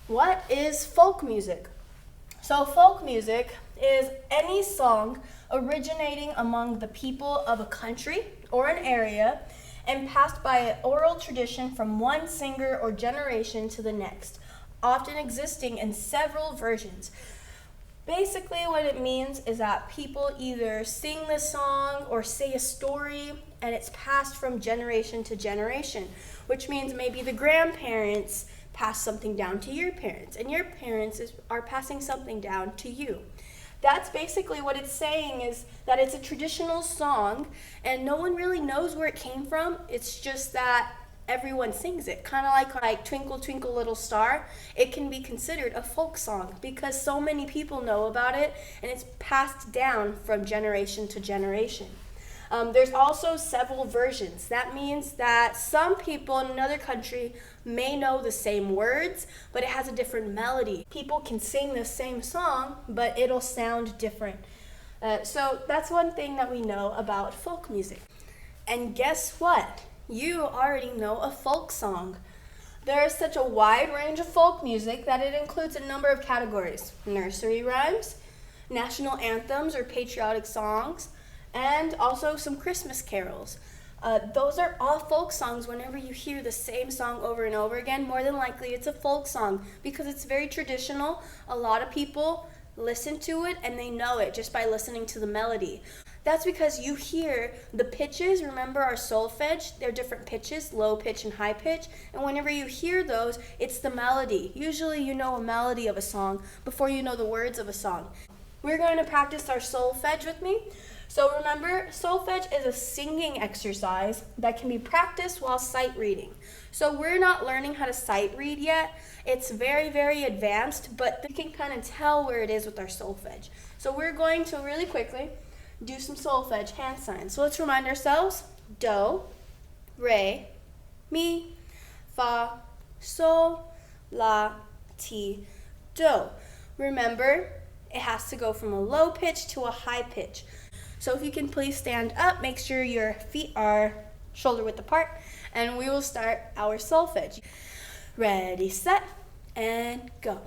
What is folk music? So, folk music is any song originating among the people of a country or an area and passed by an oral tradition from one singer or generation to the next, often existing in several versions. Basically, what it means is that people either sing the song or say a story, and it's passed from generation to generation, which means maybe the grandparents pass something down to your parents, and your parents are passing something down to you. That's basically what it's saying, is that it's a traditional song, and no one really knows where it came from. It's just that everyone sings it, kind of like Twinkle Twinkle Little Star. It can be considered a folk song because so many people know about it, and it's passed down from generation to generation. There's also several versions. That means that some people in another country may know the same words, but it has a different melody. People can sing the same song, but it'll sound different. So that's one thing that we know about folk music. And guess what? You already know a folk song. There is such a wide range of folk music that it includes a number of categories: nursery rhymes, national anthems or patriotic songs, and also some Christmas carols. Those are all folk songs. Whenever you hear the same song over and over again, more than likely it's a folk song because it's very traditional. A lot of people listen to it and they know it just by listening to the melody. That's because you hear the pitches. Remember our solfege? They're different pitches, low pitch and high pitch. And whenever you hear those, it's the melody. Usually you know a melody of a song before you know the words of a song. We're going to practice our solfege with me. So remember, solfege is a singing exercise that can be practiced while sight reading. So we're not learning how to sight read yet. It's very, very advanced, but we can kind of tell where it is with our solfege. So we're going to really quickly do some solfege hand signs. So let's remind ourselves: do, re, mi, fa, sol, la, ti, do. Remember, it has to go from a low pitch to a high pitch. So if you can please stand up, make sure your feet are shoulder width apart, and we will start our solfege. Ready, set, and go.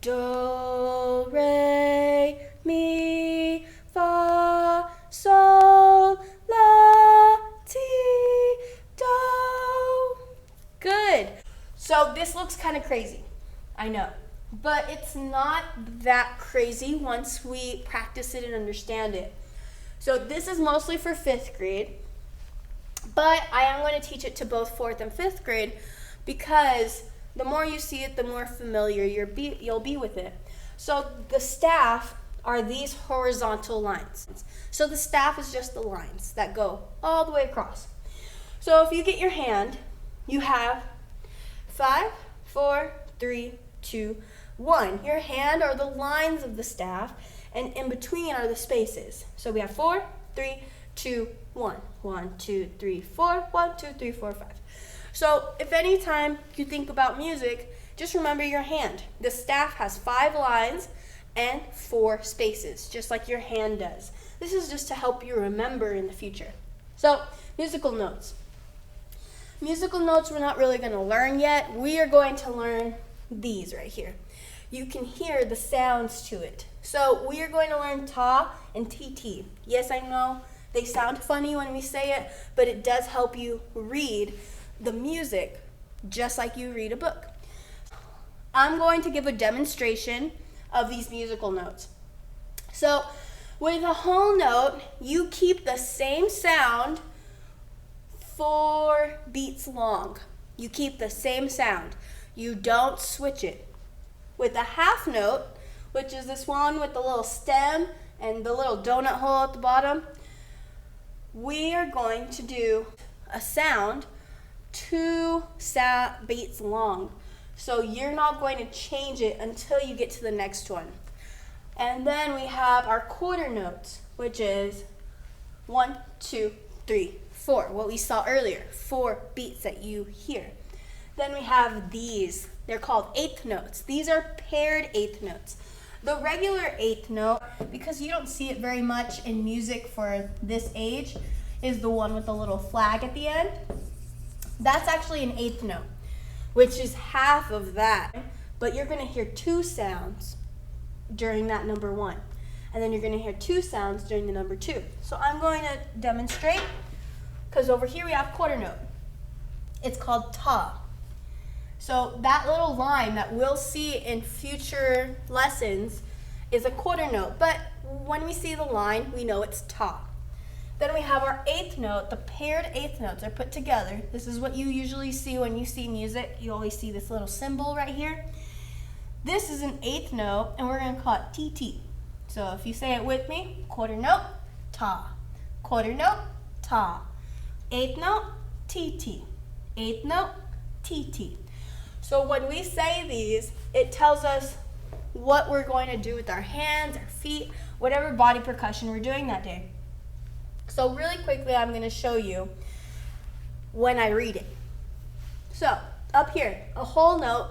Do, re, mi, fa, sol, la, ti, do. Good. So this looks kind of crazy, I know, but it's not that crazy once we practice it and understand it. So this is mostly for 5th grade, but I am going to teach it to both 4th and 5th grade because the more you see it, the more familiar you'll be with it. So the staff are these horizontal lines. So the staff is just the lines that go all the way across. So if you get your hand, you have 5, 4, 3, 2, 1. Your hand are the lines of the staff, and in between are the spaces. So we have 4, 3, 2, 1. 1, 2, 3, 4. 1, 2, 3, 4, 5. So if any time you think about music, just remember your hand. The staff has 5 lines and 4 spaces, just like your hand does. This is just to help you remember in the future. So, musical notes. Musical notes we're not really going to learn yet. We are going to learn these right here. You can hear the sounds to it. So we are going to learn ta and tt. Yes, I know they sound funny when we say it, but it does help you read the music just like you read a book. I'm going to give a demonstration of these musical notes. So with a whole note, you keep the same sound 4 beats long. You keep the same sound. You don't switch it. With a half note, which is this one with the little stem and the little donut hole at the bottom, we are going to do a sound 2 beats long. So you're not going to change it until you get to the next one. And then we have our quarter notes, which is 1, 2, 3, 4. What we saw earlier, 4 beats that you hear. Then we have these. They're called 8th notes. These are paired 8th notes. The regular 8th note, because you don't see it very much in music for this age, is the one with the little flag at the end. That's actually an 8th note, which is half of that. but you're going to hear two sounds during that number one. And then you're going to hear two sounds during the number two. So I'm going to demonstrate, because over here we have quarter note. It's called ta. So that little line that we'll see in future lessons is a quarter note, but when we see the line, we know it's ta. Then we have our eighth note. The paired eighth notes are put together. This is what you usually see when you see music. You always see this little symbol right here. This is an eighth note, and we're going to call it TT. So if you say it with me, quarter note, ta. Quarter note, ta. Eighth note, TT. Eighth note, TT. So when we say these, it tells us what we're going to do with our hands, our feet, whatever body percussion we're doing that day. So really quickly, I'm going to show you when I read it. So up here, a whole note,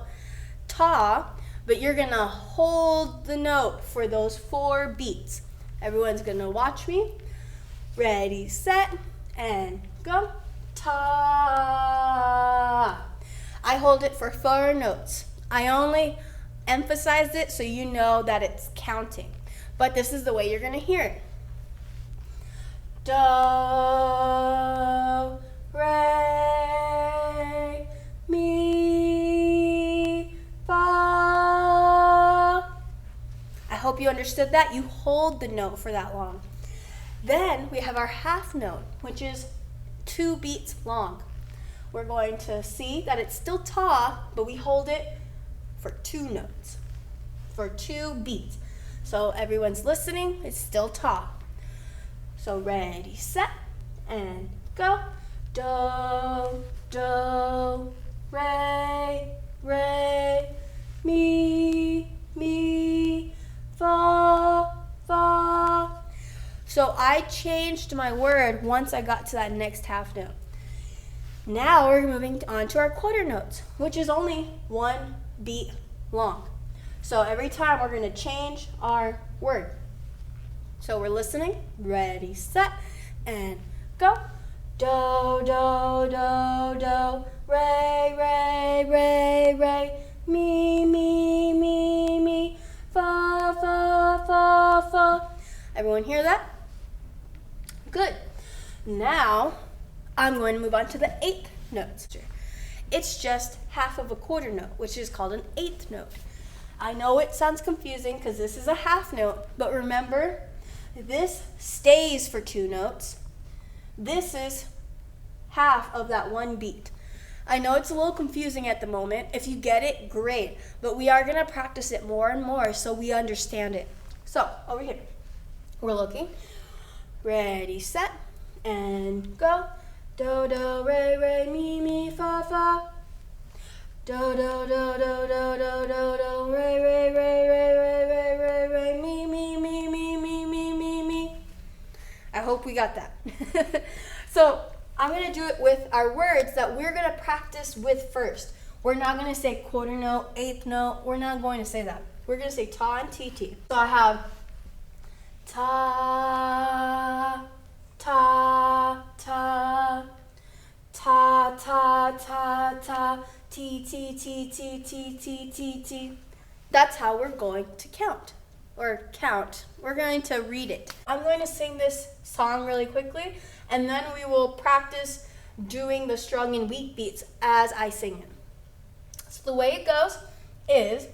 ta, but you're going to hold the note for those 4 beats. Everyone's going to watch me. Ready, set, and go. Ta. I hold it for 4 notes. I only emphasized it so you know that it's counting. But this is the way you're going to hear it. Do, re, mi, fa. I hope you understood that. You hold the note for that long. Then we have our half note, which is 2 beats long. We're going to see that it's still ta, but we hold it for 2 notes, for 2 beats. So everyone's listening, it's still ta. So ready, set, and go. Do, do, re, re, mi, fa, fa. So I changed my word once I got to that next half note. Now we're moving on to our quarter notes, which is only 1 beat long. So every time we're going to change our word. So we're listening. Ready, set, and go. Do, do, do, do, re, re, re, re, mi, fa, fa, fa, fa. Everyone hear that? Good. Now I'm going to move on to the 8th note. It's just half of a quarter note, which is called an 8th note. I know it sounds confusing because this is a half note, but remember, this stays for 2 notes. This is half of that 1 beat. I know it's a little confusing at the moment. If you get it, great. But we are going to practice it more and more so we understand it. So, over here, we're looking. Ready, set, and go. Do, do, re, re, mi, fa, fa. Do, do, do, do, do, do, do, do, re, re, re, re, re, re, re, re, mi. I hope we got that. So I'm going to do it with our words that we're going to practice with first. We're not going to say quarter note, 8th note. We're not going to say that. We're going to say ta and TT. So I have ta, ta, ta, ta, ta, ta, ta, t, t, t, t, t, t, t, t. That's how we're going to count. Or count. We're going to read it. I'm going to sing this song really quickly, and then we will practice doing the strong and weak beats as I sing it. So the way it goes is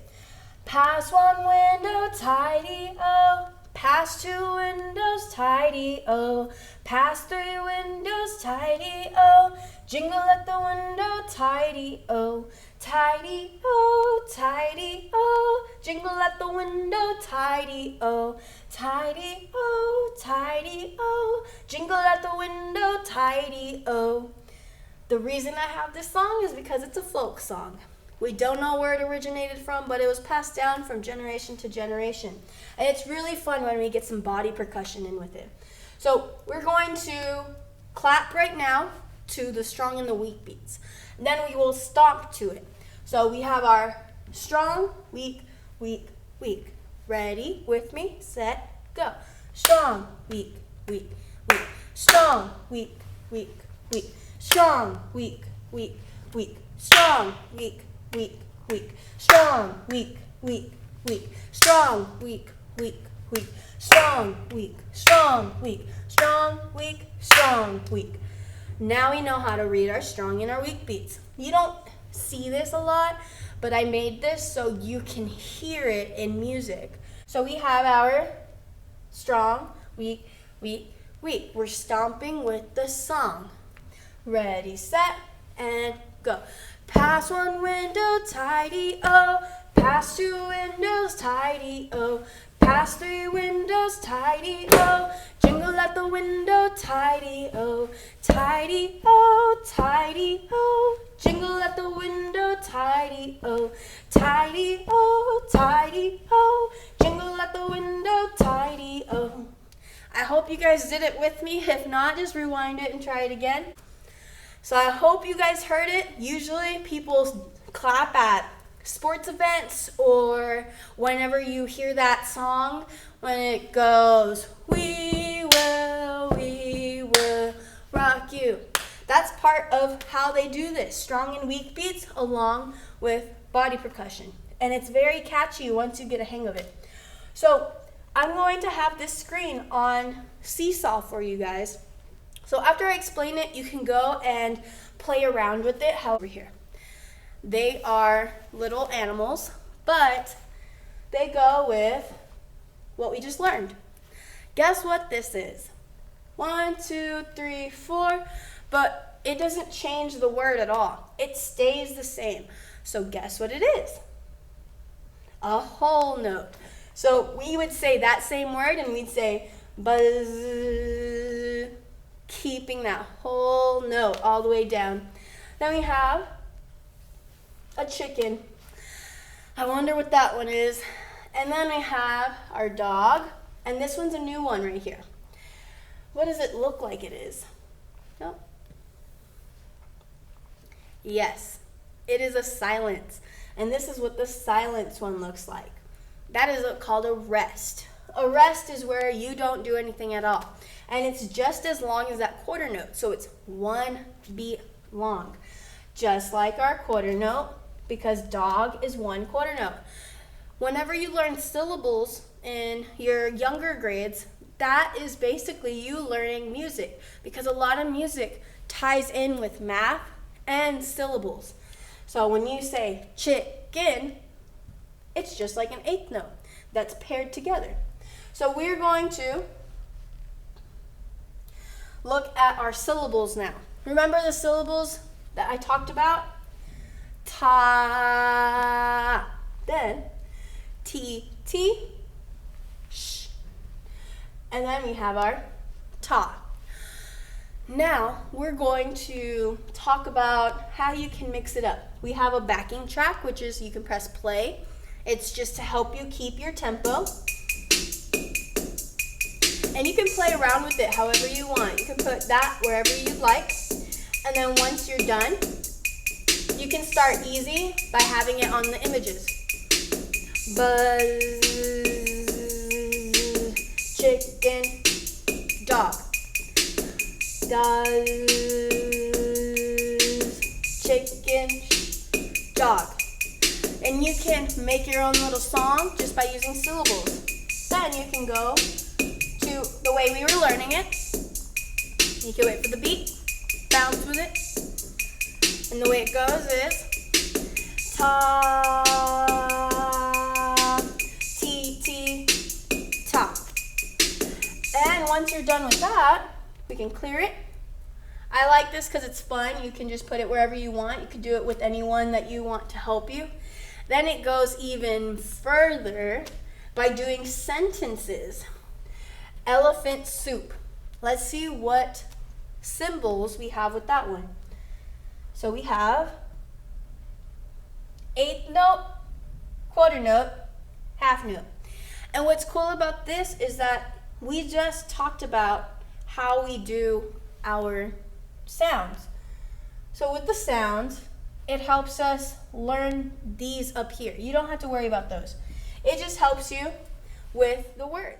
pass 1 window, tidy-o. Pass 2 windows, tidy-o. Pass 3 windows, tidy-o. Jingle at the window, tidy-o. Tidy-o, tidy-o. Jingle at the window, tidy-o. Tidy-o, tidy-o. Jingle at the window, tidy-o. The reason I have this song is because it's a folk song. We don't know where it originated from, but it was passed down from generation to generation. And it's really fun when we get some body percussion in with it. So we're going to clap right now to the strong and the weak beats. And then we will stomp to it. So we have our strong, weak, weak, weak. Ready? With me? Set, go. Strong, weak, weak, weak. Strong, weak, weak, weak. Strong, weak, weak, weak. Strong, weak, weak, weak, strong, weak, weak, weak, strong, weak, weak, weak, strong, weak, strong, weak, strong, weak, strong, weak. Now we know how to read our strong and our weak beats. You don't see this a lot, but I made this so you can hear it in music. So we have our strong, weak, weak, weak. We're stomping with the song. Ready, set, and go. Pass one window, tidy-o. Pass two windows, tidy-o. Pass three windows, tidy-o. Jingle at the window, tidy-o. Tidy-o, tidy-o. Jingle at the window, tidy-o. Tidy-o, tidy-o. Jingle at the window, tidy-o. I hope you guys did it with me. If not, just rewind it and try it again. So I hope you guys heard it. Usually people clap at sports events or whenever you hear that song when it goes, we will rock you. That's part of how they do this, strong and weak beats along with body percussion. And it's very catchy once you get a hang of it. So I'm going to have this screen on Seesaw for you guys. So after I explain it, you can go and play around with it. However, here, they are little animals, but they go with what we just learned. Guess what this is? 1, 2, 3, 4, but it doesn't change the word at all. It stays the same. So guess what it is? A whole note. So we would say that same word and we'd say buzz, keeping that whole note all the way down. Then we have a chicken. I wonder what that one is. And then we have our dog, and this one's a new one right here. What does it look like it is? No? Yes, it is a silence. And this is what the silence one looks like. That is called a rest. A rest is where you don't do anything at all. And it's just as long as that quarter note. So it's 1 beat long. Just like our quarter note, because dog is 1 quarter note. Whenever you learn syllables in your younger grades, that is basically you learning music. Because a lot of music ties in with math and syllables. So when you say chicken, it's just like an 8th note that's paired together. So we're going to look at our syllables now. Remember the syllables that I talked about? Ta, then T, sh, and then we have our ta. Now we're going to talk about how you can mix it up. We have a backing track, which is you can press play. It's just to help you keep your tempo. And you can play around with it however you want. You can put that wherever you'd like. And then once you're done, you can start easy by having it on the images. Buzz, chicken, dog. Does, chicken, dog. And you can make your own little song just by using syllables. Then you can go to the way we were learning it. You can wait for the beat, bounce with it. And the way it goes is ta, T, ta. And once you're done with that, we can clear it. I like this because it's fun. You can just put it wherever you want. You can do it with anyone that you want to help you. Then it goes even further by doing sentences. Elephant soup. Let's see what symbols we have with that one. So we have 8th note, quarter note, half note. And what's cool about this is that we just talked about how we do our sounds. So with the sounds, it helps us learn these up here. You don't have to worry about those. It just helps you with the words.